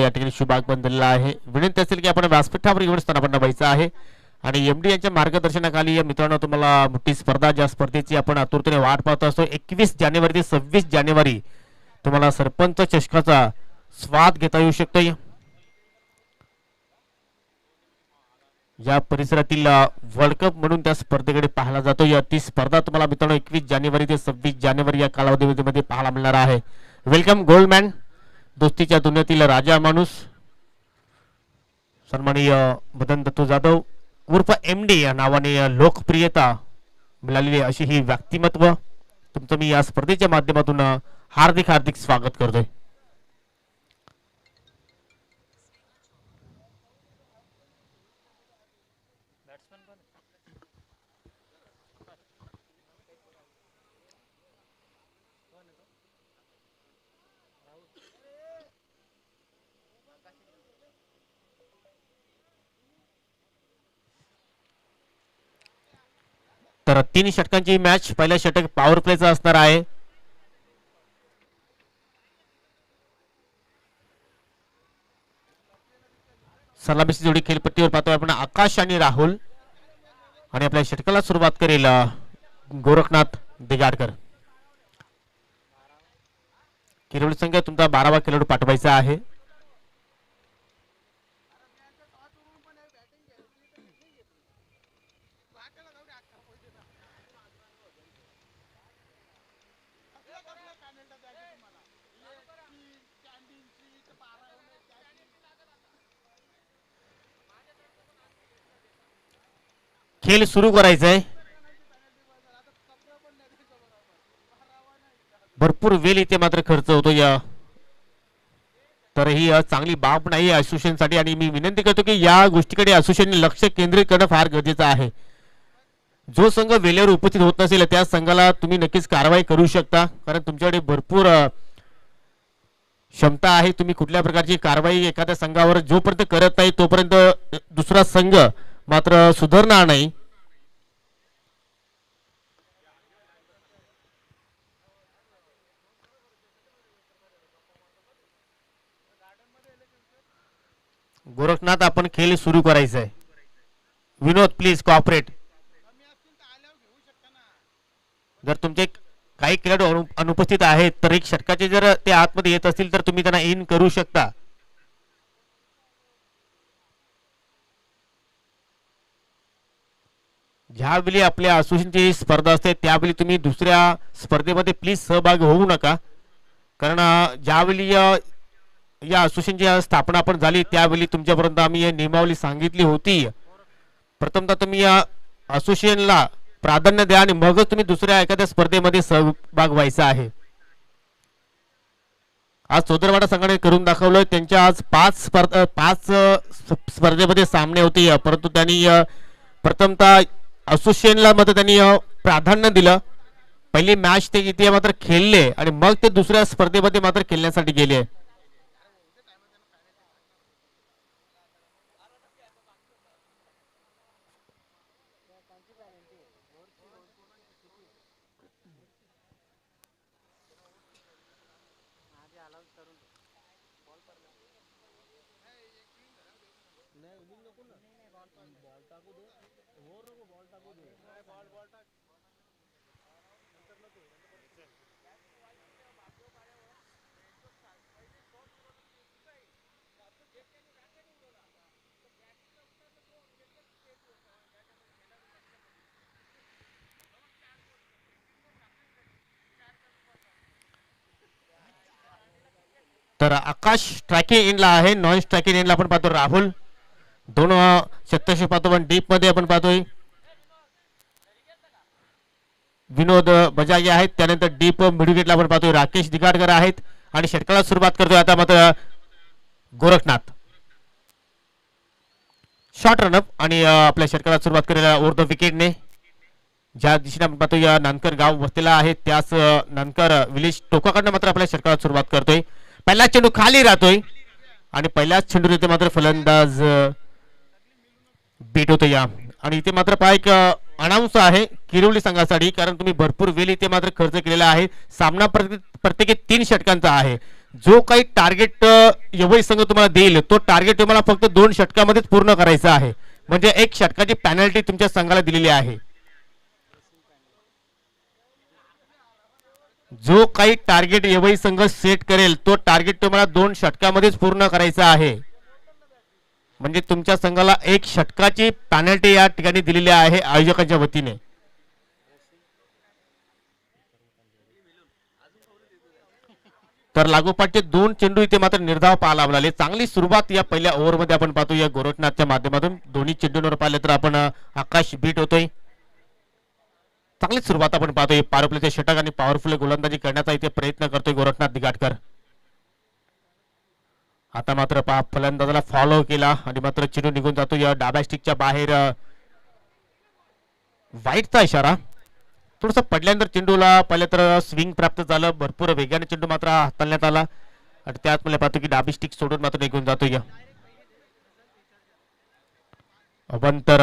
या ठिकाणी शुभाग बनलेला आहे. विनंती असेल की आपण व्यासपीठावर येऊन स्थानापन्न व्हायचं आहे आणि एमडी यांच्या मार्गदर्शनाखाली मित्रांनो तुम्हाला मोठी स्पर्धा, ज्या स्पर्धेची आपण आतुरतेने वाट पाहत असतो, 21 जानेवारी ते 26 जानेवारी तुम्हाला सरपंच चषकाचा स्वाद घेता येऊ शकतो. या परिसरातील वर्ल्ड कप म्हणून त्या स्पर्धेकडे पाहायला जातो. या ती स्पर्धा तुम्हाला मित्रांनो 21 जानेवारी ते 26 जानेवारी या कालावधीमध्ये पाहायला मिळणार आहे. वेलकम गोल्डमॅन, दोस्तीच्या दुनियातील राजा माणूस सन्माननीय मदन दत्तू जाधव उर्फ एमडी या नावाने लोकप्रियता मिळालेली अशी ही व्यक्तिमत्व तुमचं मी या स्पर्धेच्या माध्यमातून हार्दिक हार्दिक स्वागत करतोय. तर 3 षटकांची मॅच, पहिला षटक पॉवर प्लेचा असणार आहे. सलामीची जोडी खेळपट्टीवर पाहतोय आपण आकाश आणि राहुल आणि आपल्या षटकाला सुरुवात करेल गोरखनाथ दिगाडकर. खेळाडू संघ तुमचा 12वा खेळाडू पाठवायचा आहे. खेळ सुरू करायचा आहे. भरपूर वेळ इथे मात्र खर्च होतो या, तर ही चांगली बाब नाही असोसिएशनसाठी आणि मी विनंती करतो की या गोष्टीकडे असोसिएशनने लक्ष केंद्रित करणं फार गरजेचं आहे. जो संघ वेळेवर उपस्थित होत नसेल त्या संघाला तुम्ही नक्कीच कारवाई करू शकता, कारण तुमच्याकडे भरपूर क्षमता आहे. तुम्ही कुठल्या प्रकारची कारवाई एखाद्या संघावर जोपर्यंत करत नाही तोपर्यंत दुसरा संघ मात्र सुधारणार नाही. गोरखनाथ आपण खेळ सुरू करायचा आहे. विनोद प्लीज कॉपरेट. जर तुमचे काही खेळाडू अनुपस्थित आहेत तर एक षटकाचे जर ते आतमध्ये येत असतील तर तुम्ही त्यांना इन करू शकता. ज्यावेळी आपल्या असोसिएशनची स्पर्धा असते त्यावेळी तुम्ही दुसऱ्या स्पर्धेमध्ये प्लीज सहभागी होऊ नका, कारण ज्यावेळी या असोसिएशनची स्थापना आपण झाली त्यावेळी तुमच्यापर्यंत आम्ही ही नियमावली सांगितली होती. प्रथमतः तुम्ही या असोसिएशनला प्राधान्य द्या आणि मगच तुम्ही दुसऱ्या एखाद्या स्पर्धेमध्ये सहभाग व्हायचा आहे. आज सोदरवाडा संघाने करून दाखवलं. त्यांच्या आज 5 स्पर्धेमध्ये सामने होते, परंतु त्यांनी प्रथमतः असोसिएशनला मात्र त्यांनी प्राधान्य दिलं. पहिली मॅच ते इथे मात्र खेळले आणि मग ते दुसऱ्या स्पर्धेमध्ये मात्र खेळण्यासाठी गेले. तर आकाश स्ट्रायकिंग एंडला आहे. नॉन स्ट्रायकिंग एंडला आपण पाहतो राहुल. दोन शतकशी पाहतो पण डीप मध्ये आपण पाहतोय विनोद बजागे आहेत. त्यानंतर डीप मिडविकेटला आपण पाहतोय राकेश दिगाडकर आहेत आणि षटकाला सुरुवात करतोय आता मात्र गोरखनाथ. शॉर्ट रनअप आणि आपल्या षटकाला सुरुवात केलेल्या ओव्हर द विकेटने. ज्या दिशेने आपण पाहतोय या नानकर गाव वसलेला आहे त्याच नानकर विलेज टोकाकडनं मात्र आपल्या षटकाला सुरुवात करतोय. पहिला चेंडू खाली राहतोय आणि पहिल्याच चेंडू इथे मात्र फलंदाज बीट होतो या. आणि इथे मात्र पहा एक अनाउन्स आहे किरवली संघासाठी, कारण तुम्ही भरपूर वेळ इथे मात्र खर्च केलेला आहे. सामना प्रत्येकी 3 षटकांचा आहे. जो काही टार्गेट यवई संघ तुम्हाला देईल तो टार्गेट तुम्हाला फक्त 2 षटकामध्येच पूर्ण करायचा आहे. म्हणजे 1 षटकाची पेनल्टी तुमच्या संघाला दिलेली आहे. जो काही टार्गेट यवई संघ सेट करेल तो टार्गेट तुम्हाला 2 षटकामध्येच पूर्ण करायचा आहे. म्हणजे तुमच्या संघाला 1 षटकाची पेनल्टी या ठिकाणी दिलेली आहे आयोजकांच्या वतीने. तर लागोपाठचे 2 चेंडू इथे मात्र निर्धाव पाहायला मिळाले. चांगली सुरुवात या पहिल्या ओव्हरमध्ये आपण पाहतो या गोरखनाथच्या माध्यमातून. दोन्ही चेंडूंवर पाहिलं तर आपण आकाश बीट होतोय. चांगली सुरुवात आपण पाहतोय. पारुपलेचे षटक आणि पॉवरफुल गोलंदाजी करण्याचा इथे प्रयत्न करतोय गोरखनाथ दिगाटकर. आता मात्र पहा फलंदाजाला फॉलो केला आणि मात्र चेंडू निघून जातो या डाव्या स्टिकच्या बाहेर. वाईटचा इशारा. थोडस पडल्यानंतर चेंडूला पहिले तर स्विंग प्राप्त झालं. भरपूर वेगाने चेंडू मात्र हाताळण्यात आला आणि त्यात मला पाहतो की डाबी स्टिक सोडून मात्र निघून जातो या अवंतर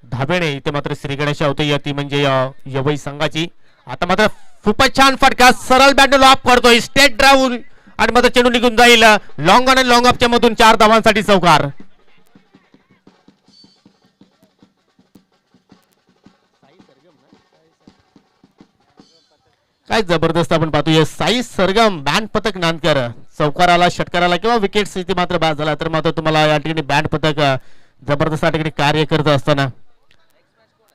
धाबेने. इथे मात्र श्रीगणेश होते ती म्हणजे यवई संघाची. आता मात्र खूपच छान फटका सरळ बॅटने लॉप करतोय स्टेट ड्राईव्ह आणि मात्र चेंडू निघून जाईल लॉंग ऑन आणि लॉंग ऑफच्या मधून 4 धावांसाठी चौकार. काय जबरदस्त आपण पाहतोय साई सरगम बँड पथक नांदकर. चौकाराला षटकाराला किंवा विकेट्स इथे मात्र बाद झाला तर मात्र तुम्हाला या ठिकाणी बँड पथक जबरदस्त या ठिकाणी कार्य करत असताना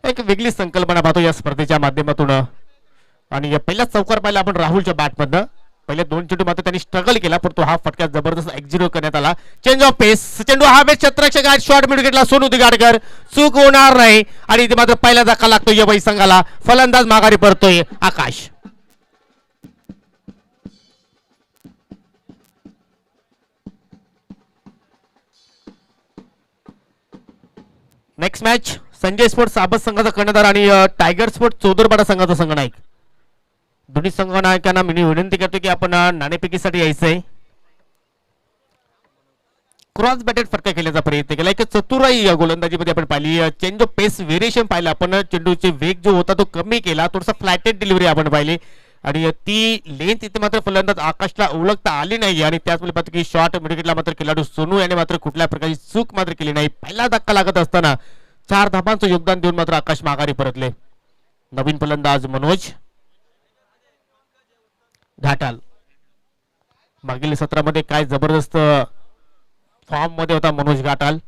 एक वेगळी संकल्पना पाहतो या स्पर्धेच्या माध्यमातून. आणि पहिला चौकार पाहिला आपण राहुलच्या बॅटमधनं. पहिले 2 चेंडू मात्र त्यांनी स्ट्रगल केला पण तो हा फटका जबरदस्त एक्झिक्यूट करण्यात आला. चेंज ऑफ पेस. चेंडू हवेत क्षेत्ररक्षक शॉर्ट मिड विकेटला सोनू दिगाडकर. चूक होणार नाही आणि इथे मात्र पहिला धक्का लागतो यवई संघाला. फलंदाज माघारी परतोय आकाश. नेक्स्ट मॅच संजय स्पोर्ट्स साबत संघाचा कर्णधार आणि टायगर स्पोर्ट्स चौदरपाडा संघाचा संघनायक. दोन्ही संघनायकांना मी विनंती करतो की आपण नाणेफेकीसाठी यायचंय. क्रॉस बॅटेड फटका खेळण्याचा प्रयत्न केला. एक चतुराई गोलंदाजीमध्ये आपण पाहिली. चेंज ऑफ पेस व्हेरिएशन पाहिलं आपण. चेंडूचे वेग जो होता तो कमी केला. थोडासा फ्लॅटेड डिलिव्हरी आपण पाहिली आणि ती लेंथ इथे मात्र फलंदाज आकाशला ओळखता आली नाही आणि त्याचमुळे पाहतो की शॉर्ट मिडविकेटला मात्र खेळाडू सोनू याने मात्र कुठल्या प्रकारची चूक मात्र केली नाही. पहिला धक्का लागत असताना 4 धाबांचं योगदान देऊन मात्र आकाश माघारी परतले. नवीन फलंदाज मनोज घाटाल. मागील सत्रामध्ये काय जबरदस्त फॉर्म मध्ये होता मनोज घाटाल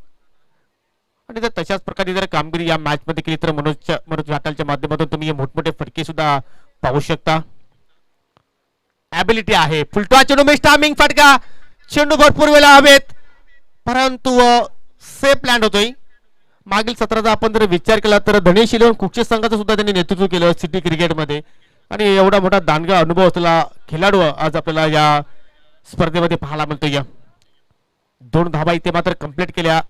आणि जर तशाच प्रकारे जर कामगिरी या मॅच मध्ये केली तर मनोज घाटालच्या माध्यमातून तुम्ही मोठमोठे फटके सुद्धा पाहू शकता. ॲबिलिटी आहे. फुलटॉ चेंडू मिस टायमिंग फटका. चेंडू भरपूर वेळा हवेत परंतु सेफ लँड होतोय. मागील सत्राचा आपण जर विचार केला तर धनेश इलेव्हन कुक्षे संघाचं सुद्धा त्यांनी नेतृत्व केलं सिटी क्रिकेटमध्ये आणि एवढा मोठा दांडगा अनुभव असलेला खेळाडू आज आपल्याला या स्पर्धेमध्ये पाहायला मिळतो. या 2 धाबा इथे मात्र कंप्लीट केल्या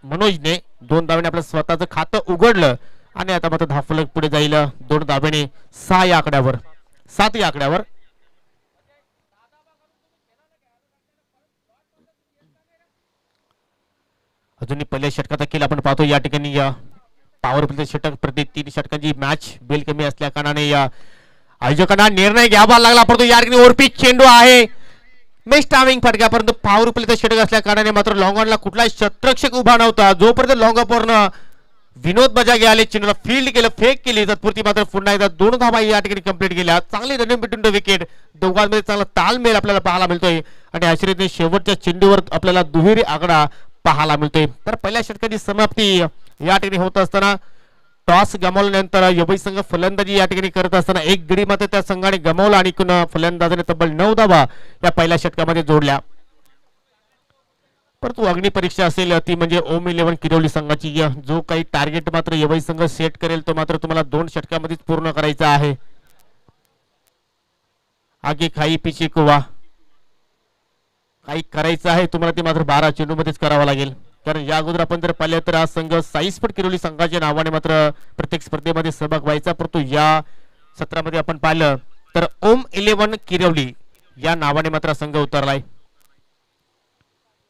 मनोजने. 2 धाब्याने आपलं स्वतःचं खातं उघडलं आणि आता मात्र धावफलक पुढे जाईल 2 धाब्याने 6 या आकड्यावर 7 या आकड्यावर. अजूनही पहिल्या षटकाचा खेळ आपण पाहतो. या ठिकाणी पॉवर प्ले षटक प्रति 3 षटकांची मॅच बेल कमी असल्या कारणाने या आयोजकांना निर्णय घ्यावा लागला. परंतु या ठिकाणी ओरपीच चेंडू आहे. मिस टायमिंग फटका परंतु पॉवर प्लेचा षटक असल्या कारणाने मात्र लॉंग ऑनला कुठलाही क्षेत्ररक्षक उभा नव्हता. जोपर्यंत लॉंग ऑफवरनं विनोद बजागे आले चेंडूला फील्ड केलं फेक केली तत्पुरती मात्र पुन्हा एकदा 2 धाबा या ठिकाणी कंप्लीट केल्या. चांगली रनिंग बिटवीन द विकेट. दोघांमध्ये चांगला तालमेल आपल्याला पाहायला मिळतोय आणि अशा रीतीने शेवटच्या चेंडूवर आपल्याला दुहेरी आकडा पाहायला मिळतोय. तर पहिल्या षटकाची समाप्ती या ठिकाणी होत असताना टॉस गमावल्यानंतर यवई संघ फलंदाजी या ठिकाणी करत असताना 1 गडी मात्र त्या संघाने गमावला आणि फलंदाजाने तब्बल 9 धावा या पहिल्या षटकामध्ये जोडल्या. परंतु अग्निपरीक्षा असेल ती म्हणजे ओम इलेव्हन किरोली संघाची. जो काही टार्गेट मात्र यवई संघ सेट करेल तो मात्र तुम्हाला 2 षटकामध्येच पूर्ण करायचा आहे. आगे खाई पिछे कुवा काही करायचं आहे तुम्हाला ते मात्र 12 चेंडू मध्येच करावं लागेल. कारण या अगोदर आपण जर पाहिलं तर हा संघ साईस्पोर्ट किरोली संघाच्या नावाने मात्र प्रत्येक स्पर्धेमध्ये सहभाग व्हायचा. परंतु या सत्रामध्ये आपण पाहिलं तर ओम इलेव्हन किरोली या नावाने मात्र संघ उतरलाय.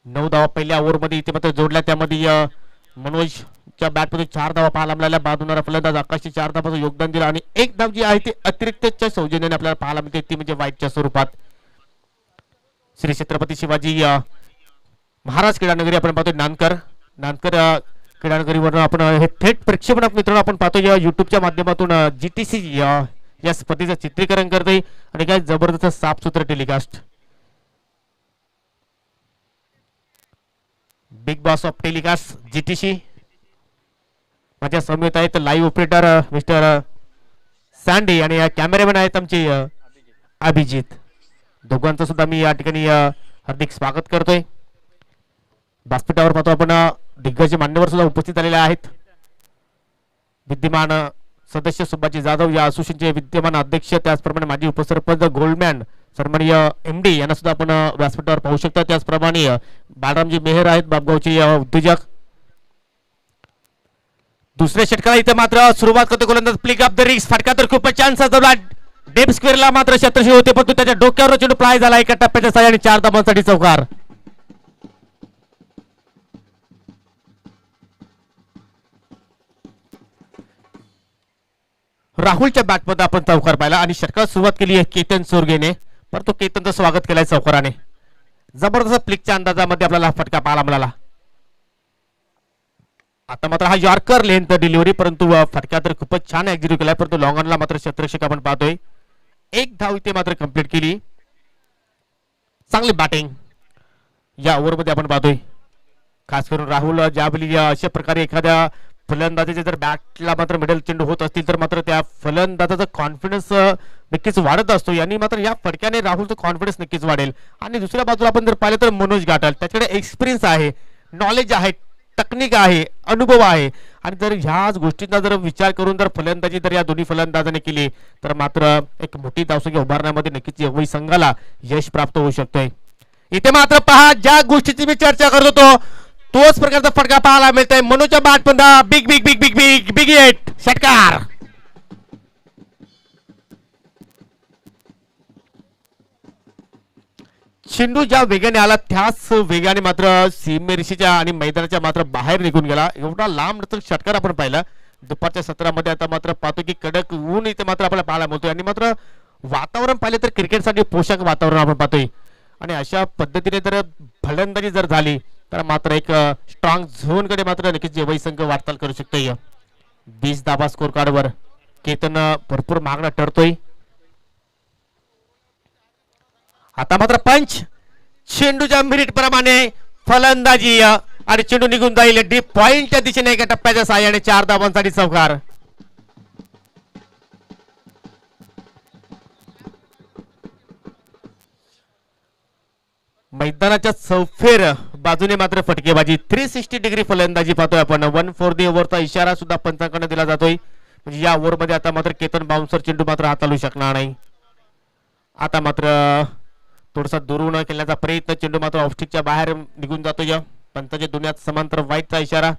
9 धावा पहिल्या ओव्हरमध्ये इथे मात्र जोडल्या. त्यामध्ये मनोजच्या बॅटमध्ये 4 धावा पाहायला मिळाल्या. बाद होणारा फलंदाज आकाशचे 4 धावाचं योगदान दिलं आणि 1 धाव जी आहे ती अतिरिक्तच्या सौजन्याने आपल्याला पाहायला मिळते ती म्हणजे वाईटच्या स्वरूपात. श्री छत्रपती शिवाजी महाराज क्रीडानगरी आपण पाहतोय नानकर नानकर क्रीडानगरीवरून आपण हे थेट प्रक्षेपण मित्रांनो आपण पाहतो या युट्यूबच्या माध्यमातून GTC या स्पर्धेचं चित्रीकरण करतोय आणि काय जबरदस्त साफसूत्र telecast Big Boss of telecast GTC माझ्या समवेत आहेत लाईव्ह ऑपरेटर मिस्टर सँडी आणि कॅमेरामॅन आहेत आमचे अभिजित दोघांचं सुद्धा मी या ठिकाणी हार्दिक स्वागत करतोय व्यासपीठावर पाहतो आपण दिग्गज मान्यवर सुद्धा उपस्थित आलेले आहेत विद्यमान सदस्य सुभाजी जाधव या असोसिएशनचे विद्यमान अध्यक्ष त्याचप्रमाणे माजी उपसरपंच गोल्डमॅन सन्माननीय MD यांना सुद्धा आपण व्यासपीठावर पाहू शकता त्याचप्रमाणे बाळरामजी मेहर आहेत बाबगावचे उद्योजक दुसऱ्या षटकाला इथे मात्र सुरुवात करतो गोलंदाज प्लिक अप द रिक्स फटका तर खूपच छान सजवला डेप स्क्वेअरला मात्र शतरशी होते परंतु त्याच्या डोक्यावर चेंडू फ्लाय झाला एका टप्प्याच्या साह्याने 4 धावांसाठी चौकार राहुलच्या बॅटमध्ये आपण चौकार पाहिला आणि षटकाला सुरुवात केली आहे केतन सोरगेने परंतु केतनचं स्वागत केलंय चौकाराने जबरदस्त प्लिकच्या अंदाजामध्ये आपल्याला फटका पाहायला मिळाला आता मात्र हा यॉर्कर लेंथ डिलिव्हरी परंतु फटका तर खूपच छान एक्झिक्यूट केलाय परंतु लॉंग ऑनला मात्र शतरक्षक आपण पाहतोय एक धाव इथे मात्र कंप्लीट केली चांगली बॅटिंग या ओव्हरमध्ये आपण पाहतोय खास करून राहुल ज्यावेळी अशा प्रकारे एखाद्या फलंदाजाचे जर बॅटला मात्र मिडल चेंडू होत असतील तर मात्र त्या फलंदाजाचा कॉन्फिडन्स नक्कीच वाढत असतो यांनी मात्र या फटक्याने राहुलचं कॉन्फिडन्स नक्कीच वाढेल आणि दुसऱ्या बाजूला आपण जर पाहिलं तर मनोज घाटल त्याच्याकडे एक्सपिरियन्स आहे नॉलेज आहे टेक्निक आहे अनुभव आहे आणि जर ह्याच गोष्टींचा जर विचार करून जर फलंदाजी जर या दोन्ही फलंदाजाने केली तर मात्र एक मोठी धावसंख्या उभारण्यामध्ये नक्कीच यवई संघाला यश प्राप्त होऊ शकतोय इथे मात्र पहा ज्या गोष्टीची मी चर्चा करत होतो तोच प्रकारचा फटका पाहायला मिळतोय मनोजच्या बॅट पण big big big big big big hit षटकार चेंडू ज्या वेगाने आला त्याच वेगाने मात्र सीमेरेषेच्या आणि मैदानाच्या मात्र बाहेर निघून गेला एवढा लांब षटकार आपण पाहिला दुपारच्या सत्रामध्ये आता मात्र पाहतो की कडक ऊन इथे मात्र आपल्याला पाहायला मिळतोय आणि मात्र वातावरण पाहिले तर क्रिकेटसाठी पोषक वातावरण आपण पाहतोय आणि अशा पद्धतीने जर फलंदाजी जर झाली तर मात्र एक स्ट्रॉंग झोन कडे मात्र नक्कीच यवई संघ वाटचाल करू शकतोय 20 धावा स्कोर कार्डवर केतन भरपूर मागणा ठरतोय आता मात्र पंच चेंडूच्या मिनिट प्रमाणे फलंदाजी आणि चेंडू निघून जाईल डीप पॉइंटच्या दिशेने एका टप्प्याच्या साह्याने 4 धावांसाठी चौकार मैदानाच्या चौफेर बाजूने मात्र फटकेबाजी 360 डिग्री फलंदाजी पाहतोय आपण 1 फॉर द ओव्हरचा इशारा सुद्धा पंचांकडे दिला जातोय म्हणजे या ओव्हर मध्ये आता मात्र केतन बाउन्सर चेंडू मात्र हाताळू शकणार नाही आता मात्र थोडासा दुरून केल्याचा प्रयत्न चेंडू मात्र ऑफस्टिकच्या बाहेर निघून जातोय पंचाच्या दुनियात समांतर वाईटचा इशारा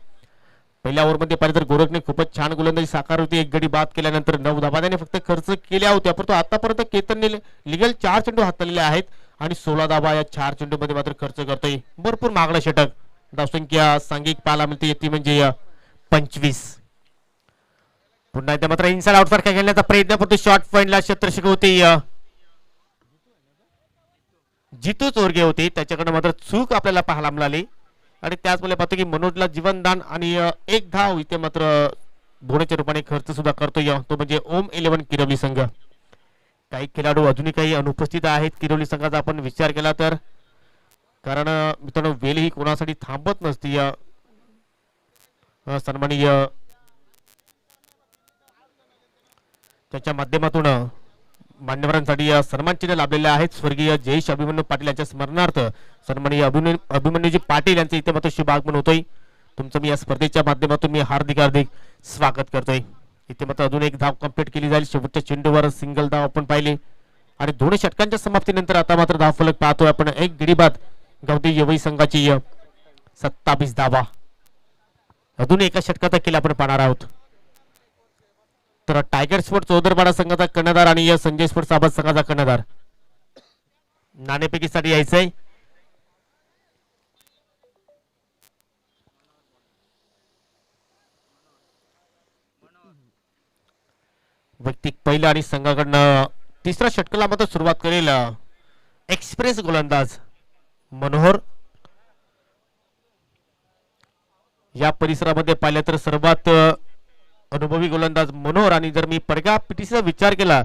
पहिल्या ओव्हरमध्ये पाहिजे तर गोरखने खूपच छान गोलंदाजी साकार होती एक गडी बाद केल्यानंतर 9 धावा त्याने फक्त खर्च केल्या होत्या परंतु आतापर्यंत केतनने लिगल 4 चेंडू हाताळलेले आहेत आणि 16 धावा या 4 चेंडूमध्ये मात्र खर्च करतोय भरपूर मागणं षटक धावसंख्या सांघिक पाहायला मिळते ती म्हणजे 25 पुन्हा एकदा मात्र इनसाइड आउट फटका खेळण्याचा प्रयत्न परंतु शॉर्ट पॉइंटला शतरक्षक होते जितू चोरगे होते त्याच्याकडे मात्र चूक आपल्याला पाहायला मिळाली आणि त्याचमुळे पाहतो की मनोजला जीवनदान आणि एक धाव इथे मात्र भोण्याच्या रूपाने खर्च सुद्धा करतोय तो म्हणजे ओम 11 किरवली संघ काही खेळाडू अजूनही काही अनुपस्थित आहेत किरवली संघाचा आपण विचार केला तर कारण मित्रांनो वेळ ही कोणासाठी थांबत नसती सन्माननीय त्याच्या माध्यमातून मान्यवरांसाठी सन्मान चिन्ह लाभलेले आहेत स्वर्गीय जयेश अभिमन्यू पाटील यांच्या स्मरणार्थ सन्माननीय अभिमन्यूजी पाटील यांचे इथे मात्र शुभ आगमन होतोय तुमचं मी या स्पर्धेच्या माध्यमातून मी हार्दिक स्वागत करतोय इथे मात्र अजून एक धाव कंप्लीट केली जाईल शेवटच्या चेंडूवर सिंगल धाव आपण पाहिली आणि 2 षटकांच्या समाप्तीनंतर आता मात्र धाव फलक पाहतोय आपण एक गडी बाद गावठी यवई संघाची 27 धावा अजून एका षटकाचा केला आपण पाहणार आहोत तर टायगर स्पोर्ट चौदरपाडा संघाचा कर्णधार आणि संजय स्पोर्ट साबत संघाचा कर्णधार नाणेफेकीसाठी यायचंय वैयक्तिक पहिला आणि संघाकडनं तिसऱ्या षटकाला मात्र सुरुवात करेल एक्सप्रेस गोलंदाज मनोहर. या परिसरामध्ये पाहिलं तर सर्वात अनुभवी गोलंदाज मनोहर आणि जर मी पडघा पिटीचा विचार केला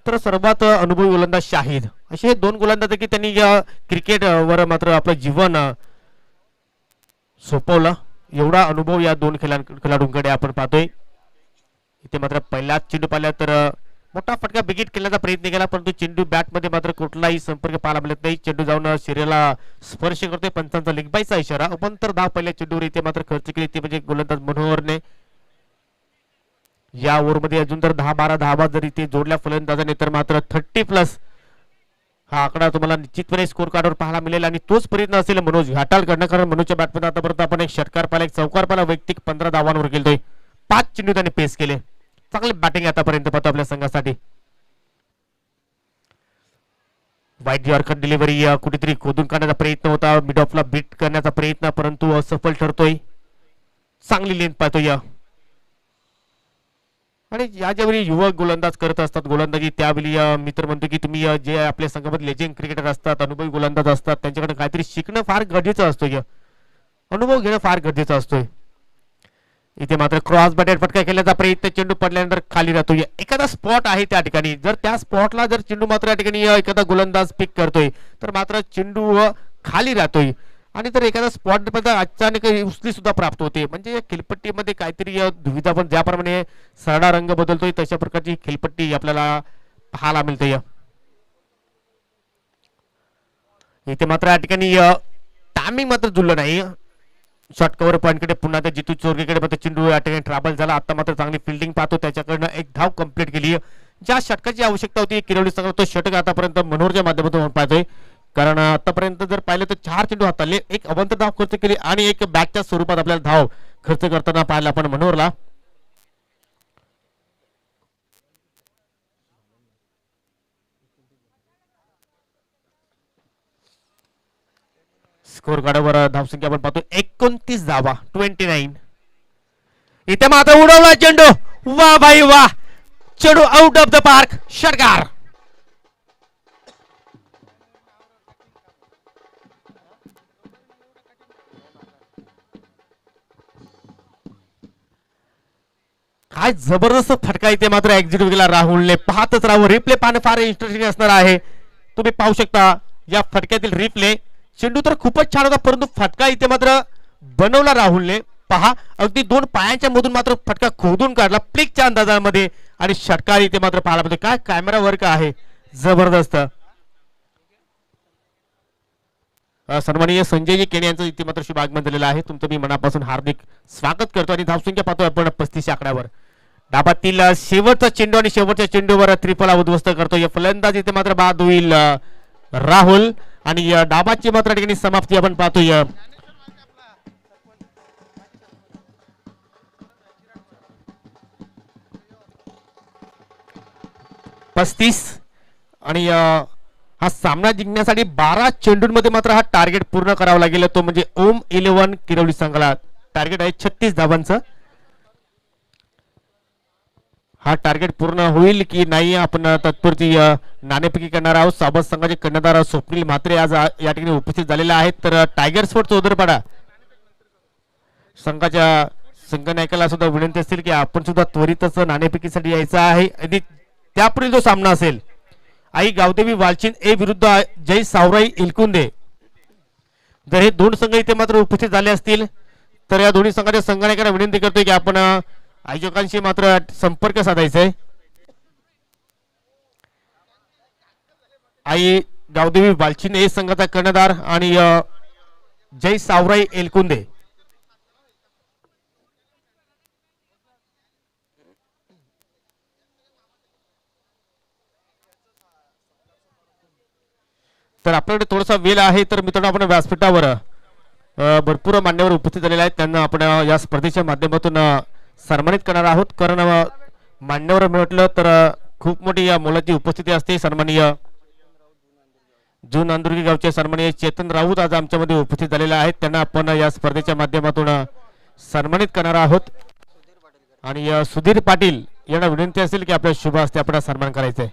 तर सर्वात अनुभवी गोलंदाज शाहिद. असे हे दोन गोलंदाज की त्यांनी या क्रिकेट वर मात्र आपलं जीवन सोपवलं. एवढा अनुभव या दोन खेळाडूंकडे आपण पाहतोय. इथे मात्र पहिलाच चेंडू पाहिला तर मोठा फटका बिगिट केल्याचा प्रयत्न केला परंतु चेंडू बॅट मध्ये मात्र कुठलाही संपर्क पाहायला मिळत नाही. चेंडू जाऊन शरीराला स्पर्श करतोय. पंचांचा लेगबाईचा इशारा. तर धाव पहिल्या चेंडूवर इथे मात्र खर्च केली ती म्हणजे गोलंदाज मनोहरने. या ओव्हरमध्ये अजून जर 10-12 धावा जर इथे जोडल्या फलंदाजाने तर मात्र 30+ हा आकडा तुम्हाला निश्चितपणे स्कोर कार्डवर पाहायला मिळेल आणि तोच प्रयत्न असेल मनोज घाटाल करणं. कारण मनोजच्या बॅटमध्ये आतापर्यंत आपण एक षटकार पाहिला, एक चौकार पाहिला, वैयक्तिक 15 धावांवर गेलोय. 5 चेंडू त्याने पेस केले. चांगली बॅटिंग आतापर्यंत पाहतो आपल्या संघासाठी. वाईट यॉर्कर डिलिव्हरी कुठेतरी खोदून काढण्याचा प्रयत्न होता, मिड ऑफला बीट करण्याचा प्रयत्न परंतु असफल ठरतोय. चांगली लेंथ पाहतोय आणि या ज्यावेळी युवक गोलंदाज करत असतात गोलंदाजी त्यावेळी मित्र म्हणतो की तुम्ही जे आपल्या संघामध्ये लेजेंड क्रिकेटर असतात, अनुभवी गोलंदाज असतात त्यांच्याकडे काहीतरी शिकणं फार गरजेचं असतं. अनुभव घेणं फार गरजेचं असतोय. इथे मात्र क्रॉस बॅटेड फटका केल्याचा प्रयत्न. चेंडू पडल्यानंतर खाली राहतोय. एखादा स्पॉट आहे त्या ठिकाणी जर त्या स्पॉटला जर चेंडू मात्र या ठिकाणी एखादा गोलंदाज पिक करतोय तर मात्र चेंडू खाली राहतोय आणि तर एखादा स्पॉट मध्ये अचानक उचली सुद्धा प्राप्त होते. म्हणजे खेळपट्टीमध्ये काहीतरी दुविधा पण ज्याप्रमाणे सरडा रंग बदलतोय तशा प्रकारची खेळपट्टी आपल्याला पाहायला मिळते. इथे मात्र या ठिकाणी टायमिंग मात्र जुळलं नाही. शॉर्ट कव्हर पॉईंटकडे पुन्हा त्या जितू चोरगेकडे मात्र चेंडू या ठिकाणी ट्रॅव्हल झाला. आता मात्र चांगली फिल्डिंग पाहतो त्याच्याकडनं एक धाव कंप्लीट केली. ज्या षटकाची आवश्यकता होती किरवली संघ तो षटक आतापर्यंत मनोहरच्या माध्यमातून पाहतोय. कारण आतापर्यंत जर पाहिलं तर 4 चेंडू हाताळले, एक अवंत धाव खर्च केली आणि एक बॅकच्या स्वरूपात आपल्याला धाव खर्च करताना पाहिला आपण मनोहरला. स्कोर कार्डवर धावसंख्या आपण पाहतो 29 धावा 29. इथे मात्र उडवला चेंडू. वा भाई वा, चेंडू आउट ऑफ द पार्क. षटकार. काय जबरदस्त फटका इथे मात्र एक्झिक्यूट केला राहुलने. पाहतच राहू. रिप्ले पाहणं फार इंटरेस्टिंग असणार आहे. तुम्ही पाहू शकता या फटक्यातील रिप्ले. चेंडू तर खूपच छान होता परंतु फटका इथे मात्र बनवला राहुलने. पहा अगदी 2 पायांच्या मधून मात्र फटका खोदून काढला प्लिकच्या अंदाजामध्ये आणि षटकार इथे मात्र पाहायला मिळतो. काय कॅमेरा वर्क आहे जबरदस्त. सन्माननीय संजयजी केणे यांचं इथे मात्र शुभ आगमन झालेलं आहे. तुमचं मी मनापासून हार्दिक स्वागत करतो आणि धावसंख्या पाहतोय आपण 35 आकड्यावर. डाबातील शेवटचा चेंडू आणि शेवटच्या चेंडूवर त्रिफला उद्ध्वस्त करतो. या फलंदाज इथे मात्र बाद होईल राहुल आणि डाबाची मात्र ठिकाणी समाप्ती आपण पाहतोय. पस्तीस आणि हा सामना जिंकण्यासाठी 12 चेंडूंमध्ये मात्र हा टार्गेट पूर्ण करावा लागेल. तो म्हणजे ओम 11 किरवली संघाला टार्गेट आहे 36 धावांचं. हा टार्गेट पूर्ण होईल की नाही आपण तत्पुरती नाणेफेकी करणार आहोत. सोबत संघाचे कर्णधार स्वप्नील म्हात्रे आज या ठिकाणी उपस्थित झालेले आहेत. तर टायगर स्पोर्ट चौदरपाडा संघाच्या संघनायकाला सुद्धा विनंती असेल की आपण सुद्धा त्वरितच नाणेफेकीसाठी यायचं आहे. आणि त्यापुढील जो सामना असेल आई गावदेवी वालचिन ए विरुद्ध जय सावराई एलकुंदे. जर हे दोन संघ इथे मात्र उपस्थित झाले असतील तर या दोन्ही संघाच्या संघनायकांना विनंती करतोय की आपण आयोजकांशी मात्र संपर्क साधायचा आहे. आई गावदेवी वालचिन ए संघाचा कर्णधार आणि जय सावराई एलकुंदे. तर आपल्याकडे थोडासा वेळ आहे तर मित्रांनो आपण व्यासपीठावर भरपूर मान्यवर उपस्थित झालेले आहेत. त्यांना आपण या स्पर्धेच्या माध्यमातून सन्मानित करणार आहोत. कारण मान्यवर म्हटलं तर खूप मोठी या मोलाची उपस्थिती असते. सन्माननीय जून नांदुर्गी गावचे सन्माननीय चेतन राऊत आज आमच्यामध्ये उपस्थित झालेले आहेत. त्यांना आपण या स्पर्धेच्या माध्यमातून सन्मानित करणार आहोत. आणि सुधीर पाटील यांना विनंती असेल की आपल्या शुभ हस्ते आपण सन्मान करायचा.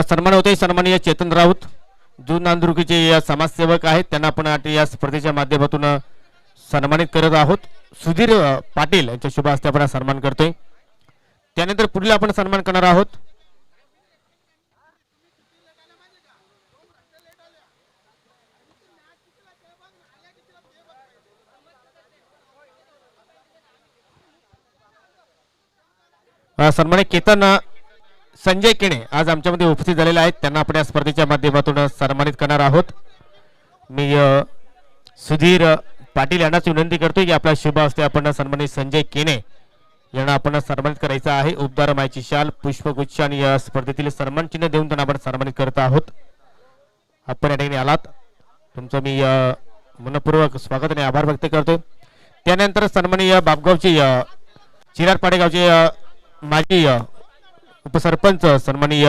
सन्मान होते सन्माननीय चेतन राऊत जून नांदुर्गीचे समाजसेवक आहेत, त्यांना आपण या स्पर्धेच्या माध्यमातून सन्मानित करत आहोत. सुधीर पाटील यांच्या शुभ हस्ते आपण सन्मान करतोय. त्यानंतर पुढील आपण सन्मान करणार आहोत सन्मानित केतन संजय केणे आज आमच्यामध्ये उपस्थित झालेले आहेत, त्यांना आपण या स्पर्धेच्या माध्यमातून सन्मानित करणार आहोत. मी सुधीर पाटील यांनाच विनंती करतोय की आपल्या शुभ हस्ते आपण सन्मानित संजय केणे यांना आपण सन्मानित करायचं आहे. उपदार मायची शाल पुष्पगुच्छ आणि या स्पर्धेतील सन्मान चिन्ह देऊन त्यांना आपण सन्मानित करत आहोत. आपण या ठिकाणी आलात तुमचं मी मनपूर्वक स्वागत आणि आभार व्यक्त करतोय. त्यानंतर सन्माननीय बापगावचे चिरार पाडेगावचे माजी उपसरपंच सन्माननीय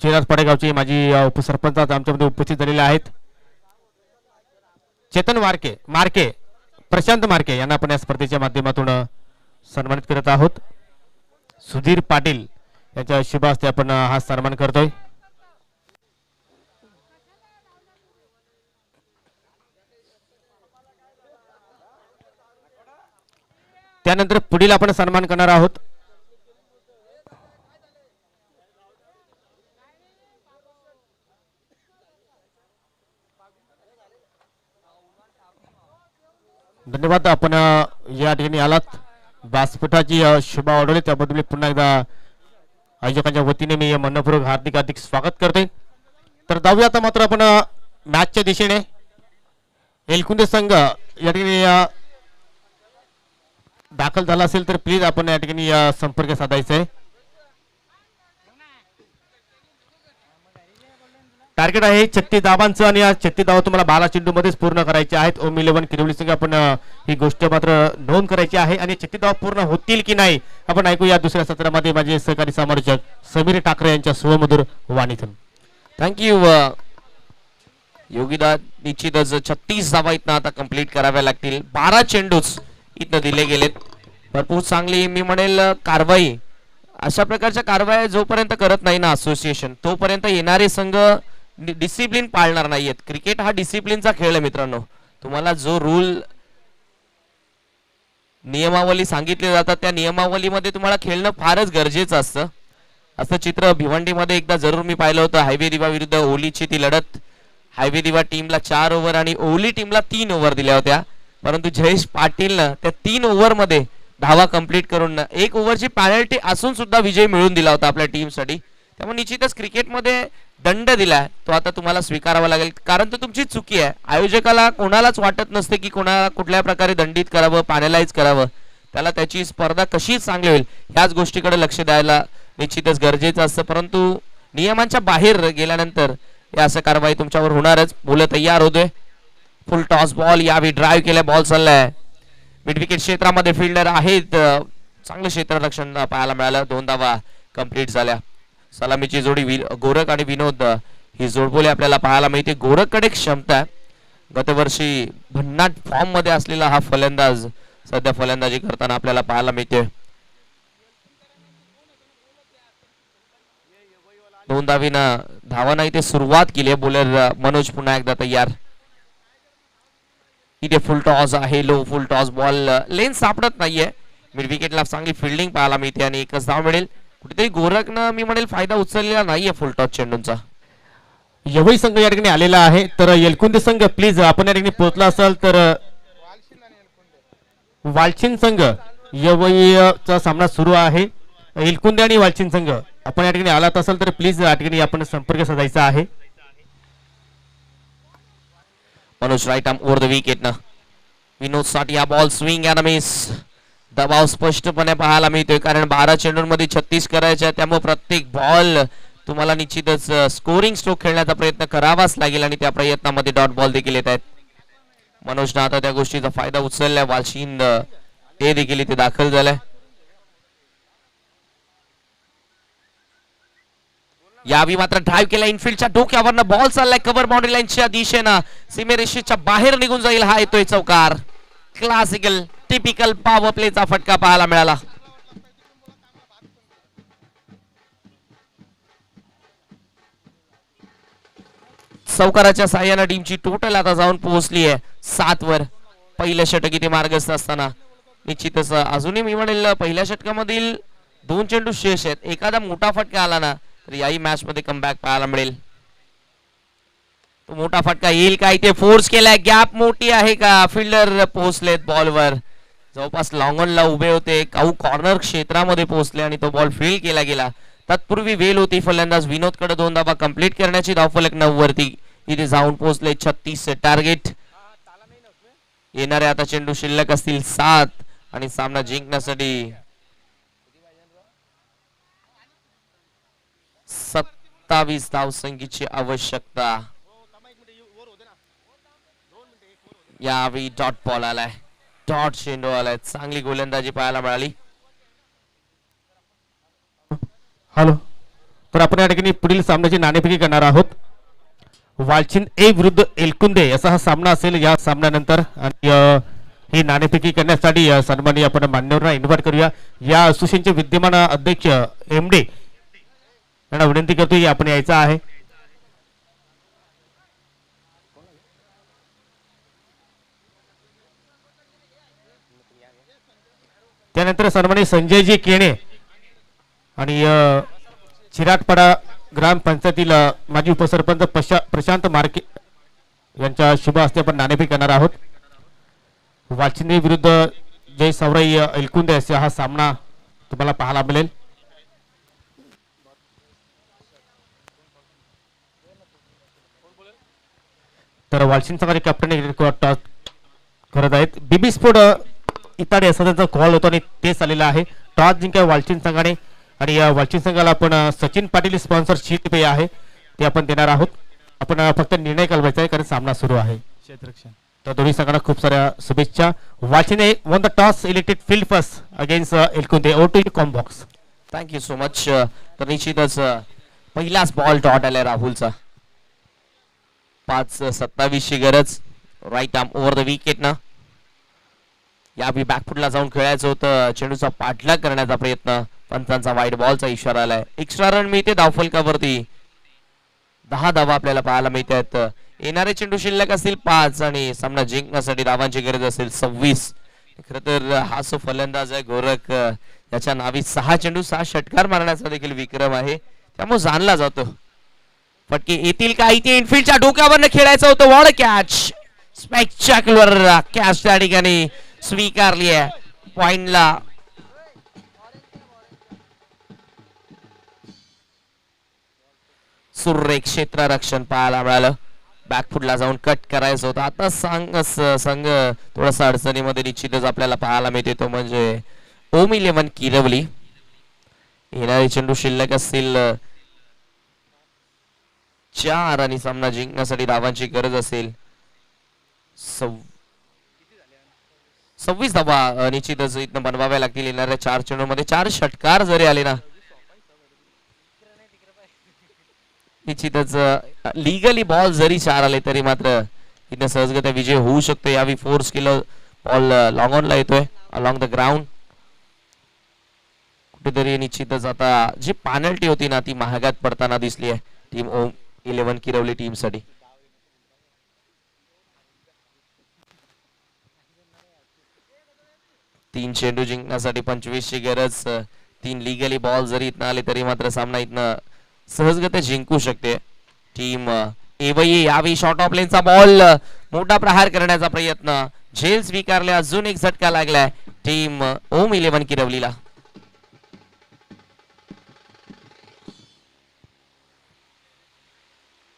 चिरार पाडेगावचे माजी उपसरपंच आमच्यामध्ये उपस्थित झालेले आहेत. चेतन मार्के प्रशांत मार्के यांना आपण या स्पर्धेच्या माध्यमातून सन्मानित करत आहोत. सुधीर पाटील यांच्या शुभ हस्ते आपण हा सन्मान करतोय. त्यानंतर पुढील आपण सन्मान करणार आहोत धन्यवाद. आपण या ठिकाणी आलात व्यासपीठाची शोभा वाढवली त्याबद्दल मी पुन्हा एकदा आयोजकांच्या वतीने मी मनपूर्वक हार्दिक स्वागत करते. तर जाऊया आता मात्र आपण मॅचच्या दिशेने. एलकुंदे संघ या ठिकाणी दाखल झाला असेल तर प्लीज आपण या ठिकाणी संपर्क साधायचा आहे. टार्गेट आहे 36 धावांचं आणि या 36 धावा तुम्हाला 12 चेंडू मध्येच पूर्ण करायचे आहेत. ओम 11 किरवली संघ आपण ही गोष्ट मात्र नोंद करायची आहे आणि 36 धावा पूर्ण होतील की नाही आपण ऐकूया दुसऱ्या सत्रामध्ये माझे सहकारी समालोचक समीर ठाकरे यांच्या सुमधुर वाणीतून. थँक्यू योगीदा. निश्चितच 36 धावा इथनं आता कंप्लीट कराव्या लागतील. 12 चेंडूच इथनं दिले गेलेत. भरपूर चांगली मी म्हणेल कारवाई. अशा प्रकारच्या कारवाया जोपर्यंत करत नाही ना असोसिएशन तोपर्यंत येणारे संघ डिसिप्लिन पाळणार नाहीयेत. क्रिकेट हा डिसिप्लिनचा खेळ आहे मित्रांनो. तुम्हाला जो रूल नियमावली सांगितले जातात त्या नियमावलीमध्ये तुम्हाला खेळणं फारच गरजेचं असतं. असं चित्र भिवंडीमध्ये एकदा जरूर मी पाहिलं होतं. हायवे दिवा विरुद्ध ओलीची ती लढत. हायवे दिवा टीमला 4 ओव्हर आणि ओली टीमला 3 ओव्हर दिल्या होत्या, परंतु जयेश पाटीलनं त्या 3 ओव्हरमध्ये धावा कंप्लीट करून 1 ओव्हरची पॅनल्टी असून सुद्धा विजय मिळवून दिला होता आपल्या टीमसाठी. त्यामुळे निश्चितच क्रिकेटमध्ये दंड दिलाय तो आता तुम्हाला स्वीकारावा लागेल, कारण तो तुमची चुकी आहे. आयोजकाला कोणालाच वाटत नसते की कोणाला कुठल्या प्रकारे दंडित करावं पॅनलाइज करावं. त्याला त्याची स्पर्धा कशी चांगली होईल ह्याच गोष्टीकडे लक्ष द्यायला निश्चितच गरजेचं असतं. परंतु नियमांच्या बाहेर गेल्यानंतर या असं कारवाई तुमच्यावर होणारच. मुलं तयार होते. फुल टॉस बॉल यावेळी ड्राईव्ह केलाय. बॉल चाललाय मिड विकेट क्षेत्रामध्ये. फिल्डर आहेत. चांगलं क्षेत्ररक्षण पाहायला मिळालं. 2 धावा कंप्लीट झाल्या. सलामीची जोडी गोरख आणि विनोद ही जोडबोली आपल्याला पाहायला मिळते. गोरखकडे क्षमता आहे. गतवर्षी भन्नाट फॉर्म मध्ये असलेला हा फलंदाज सध्या फलंदाजी करताना आपल्याला पाहायला मिळते. 2 धावीनं धावांना इथे सुरुवात केली आहे. बॉलर मनोज पुन्हा एकदा तयार. इथे फुल टॉस आहे. लो फुल टॉस बॉल लेन सापडत नाहीये. मिड विकेटला चांगली फिल्डिंग पाहायला मिळते आणि 1च धाव मिळेल. कुठेतरी गोरखनं मी म्हणेल फायदा उचललेला नाहीये फुल टॉस चेंडूंचा. यवई संघ या ठिकाणी आलेला आहे. तर एलकुंदे संघ प्लीज आपण या ठिकाणी पोहोचला असाल तर वालचिन संघ यवईचा सामना सुरू आहे. एलकुंदे आणि वालचिन संघ आपण या ठिकाणी आलात असाल तर प्लीज या ठिकाणी आपण संपर्क साधायचा आहे. Manoj right arm over the wicket ना. विनोद साठी हा बॉल स्विंग अँड मिस. दबाव स्पष्टपणे पाहायला मिळतोय, कारण 12 चेंडूंमध्ये 36 करायच्या. त्यामुळे प्रत्येक बॉल तुम्हाला निश्चितच स्कोरिंग स्ट्रोक खेळण्याचा प्रयत्न करावाच लागेल आणि त्या प्रयत्नामध्ये डॉट बॉल देखील येत आहेत. मनोजनं आता त्या गोष्टीचा फायदा उचललाय. वालशिंद ते देखील इथे दाखल झालाय. यावी मात्र ड्राईव्ह केला इनफिल्डच्या डोक्यावरनं बॉल चाललाय कव्हर बाउंड्री लाईनच्या दिशेनं सीमेरेषेच्या बाहेर निघून जाईल हा येतोय चौकार. क्लासिकल टिपिकल पॉवर प्लेचा फटका पाहायला मिळाला. चौकाराच्या साह्यानं टीमची टोटल आता जाऊन पोहोचली आहे 7 वर. पहिलं षटक इथे मार्गस्थ असताना निश्चितच अजूनही मी म्हणेल पहिल्या षटकामधील 2 चेंडू शेष आहेत. एखादा मोठा फटका आला ना तर याही मॅच मध्ये कमबॅक पाहायला मिळेल. तो मोठा फटका येईल का? इथे फोर्स केलाय, गॅप मोठी आहे का? फिल्डर पोहोचलेत बॉलवर, जवळपास लॉंग ऑनला उभे होते, काऊ कॉर्नर क्षेत्रामध्ये पोहोचले आणि तो बॉल फील्ड केला गेला. तत्पूर्वी वेल होती फलंदाज विनोदकडे 2 धावा कंप्लीट करण्याची. धावफलक 9 वरती इथे जाऊन पोहोचले. 36 टार्गेट. येणारे आता चेंडू शिल्लक असतील 7 आणि सामना जिंकण्यासाठी 27 धावसंख्येची आवश्यकता. यावेळी डॉट बॉल आलाय, डॉट चेंडू आलाय. चांगली गोलंदाजी पाहायला मिळाली. हॅलो, तर आपण या ठिकाणी पुढील सामन्याची नाणेफेकी करणार आहोत. वालचिंद ए विरुद्ध एलकुंदे असा हा सामना असेल या सामन्यानंतर. आणि ही नाणेफेकी करण्यासाठी सन्माननीय आपण मान्यवरांना इन्व्हाइट करूया. या असोसिएशनचे विद्यमान अध्यक्ष एमडी यांना विनंती करतो की आपण यायचं आहे. त्यानंतर सन्माननीय संजयजी केणे आणि चिराटपाडा ग्रामपंचायतील माजी उपसरपंच प्रशांत मार्के यांच्या शुभ हस्ते आपण नाणेफेक करणार आहोत. वालचिंदे विरुद्ध जय सवराई एलकुंदे असा हा सामना तुम्हाला पाहायला मिळेल. तर वालचिंद संघाचे कॅप्टन टॉस करत आहेत. बीबी स्पोर्ट इताडे असा त्यांचा कॉल होता आणि तेच आलेला आहे. टॉस जिंकाय वालचिंद संघाने आणि या वालचिंद संघाला आपण सचिन पाटील स्पॉन्सर शीट पे आहे ते आपण देणार आहोत. आपण फक्त निर्णय कळवायचा आहे कारण सामना सुरू आहे. तर दोन्ही संघांना खूप साऱ्या शुभेच्छा. Walchinde won the toss elected field first against Elkunde. Over to you combox. Thank you so much. तर निश्चितच पहिलाच बॉल डॉट आलाय राहुलचा. 5-27 ची गरज. Right arm over the wicket ना. यावेळी बॅकफुटला जाऊन खेळायचं होतं. चेंडूचा पाठलाग करण्याचा प्रयत्न. पंचांचा वाईट बॉलचा इशारा आलाय. एक्स्ट्रा रन मिळते धावफलकावरती. 10 धावा आपल्याला पाहायला मिळत आहेत. येणारे चेंडू शिल्लक असतील 5 आणि सामना जिंकण्यासाठी धावांची गरज असेल 26. खर तर हा जो फलंदाज आहे गोरख, याच्या नावी 6 चेंडू 6 षटकार मारण्याचा देखील विक्रम आहे. त्यामुळे जाणला जातो. फटके येतील का? इथे इनफिल्डच्या डोक्यावरनं खेळायचं होतं. What catch. स्पेक्टॅक्युलर कॅच त्या ठिकाणी स्वीकारली आहे. पॉइंटला सुरेख क्षेत्ररक्षण पाहायला मिळालं. बॅकफुटला जाऊन कट करायचं होतं. आता संघ थोडासा अडचणीमध्ये निश्चितच आपल्याला पाहायला मिळते तो म्हणजे ओम 11 किरवली. येणारे चेंडू शिल्लक असतील 4 आणि सामना जिंकण्यासाठी धावांची गरज असेल 26 धावा निश्चितच इथनं बनवाव्या लागतील. येणाऱ्या 4 चेंडूमध्ये 4 षटकार जरी आले ना निश्चितच लिगली बॉल जरी 4 आले तरी मात्र इथं सहजगत्या विजय होऊ शकतो. यावेळी फोर्स केलं बॉल लॉंग ऑनला येतोय अलॉंग द ग्राउंड. कुठेतरी निश्चितच आता जी पॅनल्टी होती ना ती महागात पडताना दिसली आहे टीम ओम 11 किरवली टीम साठी. तीन चेंडू जिंकण्यासाठी 25 ची गरज. 3 लिगली बॉल जरी इथनं आले तरी मात्र सामना इथनं सहजगत्या जिंकू शकते टीम एवई. यावेळी शॉर्ट ऑफ लेनचा बॉल मोठा प्रहार करण्याचा प्रयत्न. झेल स्वीकारले. अजून एक झटका लागलाय टीम ओम 11 किरवलीला.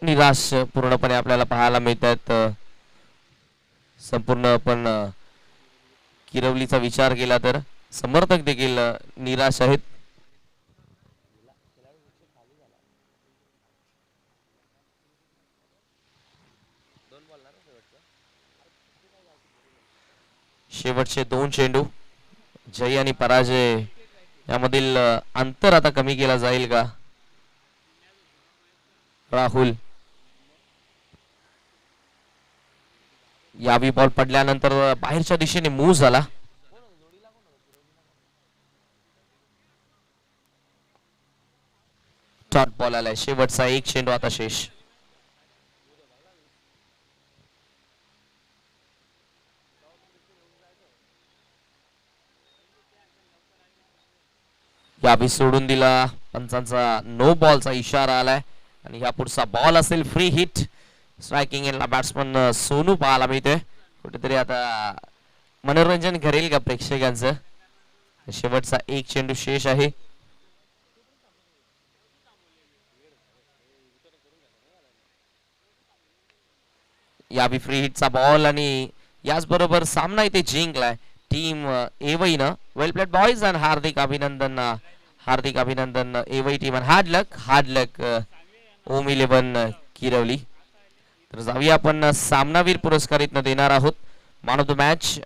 निराश पूर्णपणे आपल्याला पाहायला मिळतात. संपूर्ण आपण किरवलीचा विचार केला तर समर्थक देखील निराश आहेत. शेवटचे 2 चेंडू. जय आणि पराजय यामधील अंतर आता कमी केला जाईल का? राहुल. यावी बॉल पडल्यानंतर बाहेरच्या दिशेने मूव्ह झाला. डॉट बॉल आलाय. शेवटचा एक चेंडू आता शेष. यावी सोडून दिला. पंचांचा नो बॉलचा इशारा आलाय आणि या पुढचा बॉल असेल फ्री हिट. स्ट्रायकिंग एंडला बॅट्समन सोनू पाहायला मिळतोय. कुठेतरी आता मनोरंजन करेल का प्रेक्षकांचं. शेवटचा एक चेंडू शेष आहे. यावी फ्री हिटचा बॉल आणि याचबरोबर सामना इथे जिंकलाय टीम एवईनं. वेल प्लेड बॉयज आणि हार्दिक अभिनंदन. हार्दिक अभिनंदन एवई टीम. हार्ड लक ओम 11 किरवली. तर जाऊया आपण सामनावीर पुरस्कार इथनं देणार आहोत. Man of the match